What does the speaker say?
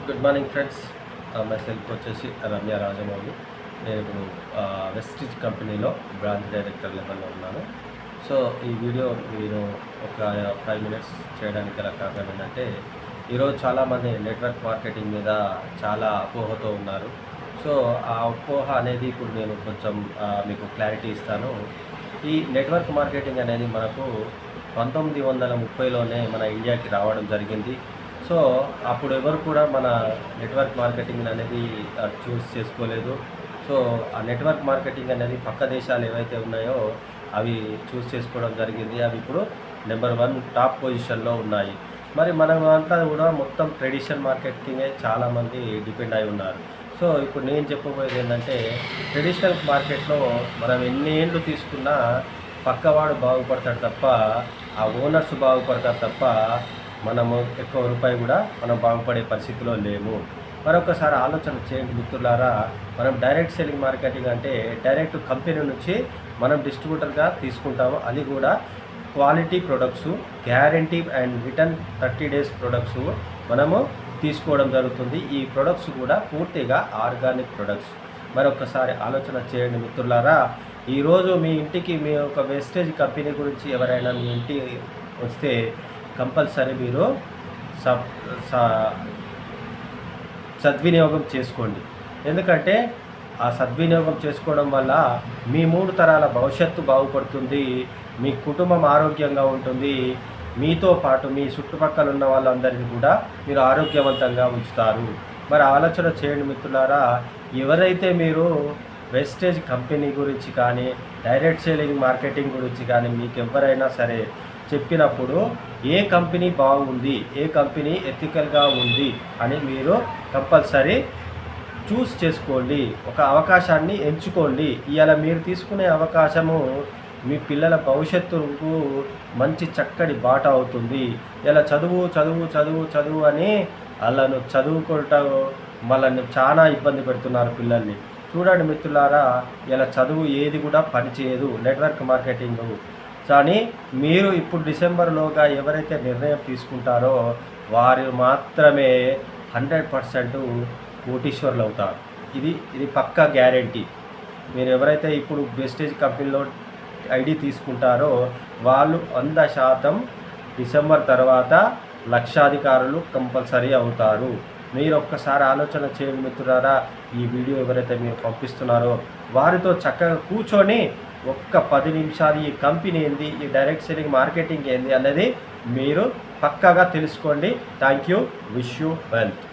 Good morning friends. My self వచ్చేసి రమ్య రాజమౌళి. నేను ఇప్పుడు వెస్టిజ్ కంపెనీలో బ్రాంచ్ డైరెక్టర్ లెవెల్లో ఉన్నాను. సో ఈ వీడియో నేను ఒక 5 మినిట్స్ చేయడానికి గల కారణం ఏంటంటే, ఈరోజు చాలామంది నెట్వర్క్ మార్కెటింగ్ మీద చాలా అపోహతో ఉన్నారు. సో ఆ అపోహ అనేది ఇప్పుడు నేను కొంచెం మీకు క్లారిటీ ఇస్తాను. ఈ నెట్వర్క్ మార్కెటింగ్ అనేది మనకు 1930లోనే మన ఇండియాకి రావడం జరిగింది. సో అప్పుడు ఎవరు కూడా మన నెట్వర్క్ మార్కెటింగ్ అనేది చూస్ చేసుకోలేదు. సో ఆ నెట్వర్క్ మార్కెటింగ్ అనేది పక్క దేశాలు ఏవైతే ఉన్నాయో అవి చూస్ చేసుకోవడం జరిగింది. అవి ఇప్పుడు నెంబర్ 1 టాప్ పొజిషన్లో ఉన్నాయి. మరి మనమంతా కూడా మొత్తం ట్రెడిషనల్ మార్కెటింగే చాలామంది డిపెండ్ అయి ఉన్నారు. సో ఇప్పుడు నేను చెప్పబోయేది ఏంటంటే, ట్రెడిషనల్ మార్కెట్లో మనం ఎన్ని ఏళ్ళు తీసుకున్నా పక్కవాడు బాగుపడతాడు తప్ప, ఆ ఓనర్స్ బాగుపడతారు తప్ప, మనము ఎక్కువ రూపాయి కూడా మనం బాగుపడే పరిస్థితిలో లేము. మరొకసారి ఆలోచన చేయండి మిత్రులారా. మనం డైరెక్ట్ సెల్లింగ్ మార్కెటింగ్ అంటే డైరెక్ట్ కంపెనీ నుంచి మనం డిస్ట్రిబ్యూటర్గా తీసుకుంటాము. అది కూడా quality products, guarantee and return 30 days products మనము తీసుకోవడం జరుగుతుంది. ఈ ప్రొడక్ట్స్ కూడా పూర్తిగా ఆర్గానిక్ ప్రొడక్ట్స్. మరొకసారి ఆలోచన చేయండి మిత్రులారా. ఈరోజు మీ ఇంటికి మీ ఒక వేస్టేజ్ కంపెనీ గురించి ఎవరైనా మీ ఇంటికి వస్తే కంపల్సరీ మీరు సద్వినియోగం చేసుకోండి. ఎందుకంటే ఆ సద్వినియోగం చేసుకోవడం వల్ల మీ 3 తరాల భవిష్యత్తు బాగుపడుతుంది, మీ కుటుంబం ఆరోగ్యంగా ఉంటుంది, మీతో పాటు మీ చుట్టుపక్కల ఉన్న వాళ్ళందరినీ కూడా మీరు ఆరోగ్యవంతంగా ఉంచుతారు. మరి ఆలోచన చేయండి మిత్రులారా. ఎవరైతే మీరు వెస్టేజ్ కంపెనీ గురించి కానీ డైరెక్ట్ సెల్లింగ్ మార్కెటింగ్ గురించి కానీ మీకు ఎవరైనా సరే చెప్పినప్పుడు ఏ కంపెనీ బాగుంది, ఏ కంపెనీ ఎథికల్గా ఉంది అని మీరు కంపల్సరీ చూస్ చేసుకోండి. ఒక అవకాశాన్ని ఎంచుకోండి. ఇవాళ మీరు తీసుకునే అవకాశము మీ పిల్లల భవిష్యత్తుకు మంచి చక్కటి బాట అవుతుంది. ఇలా చదువు చదువు చదువు చదువు అని వాళ్ళను చదువుకుంటూ వాళ్ళని చాలా ఇబ్బంది పెడుతున్నారు పిల్లల్ని. చూడండి మిత్రులారా, ఇలా చదువు ఏది కూడా పనిచేయదు నెట్వర్క్ మార్కెటింగ్. కానీ మీరు ఇప్పుడు డిసెంబర్లోగా ఎవరైతే నిర్ణయం తీసుకుంటారో వారు మాత్రమే 100% కోటీశ్వరులు అవుతారు. ఇది పక్కా గ్యారంటీ. మీరు ఎవరైతే ఇప్పుడు వెస్టేజ్ కంపెనీలో ఐడి తీసుకుంటారో వాళ్ళు 100% డిసెంబర్ తర్వాత లక్షాధికారులు కంపల్సరీ అవుతారు. మీరు ఒక్కసారి ఆలోచన చేయండి మిత్రులారా. ఈ వీడియో ఎవరైతే మీరు పంపిస్తున్నారో వారితో చక్కగా కూర్చొని ఒక్క 10 నిమిషాలు ఈ కంపెనీ ఏంది, ఈ డైరెక్ట్ సెల్లింగ్ మార్కెటింగ్ ఏంది అన్నది మీరు పక్కాగా తెలుసుకోండి. Thank you. Wish you wealth.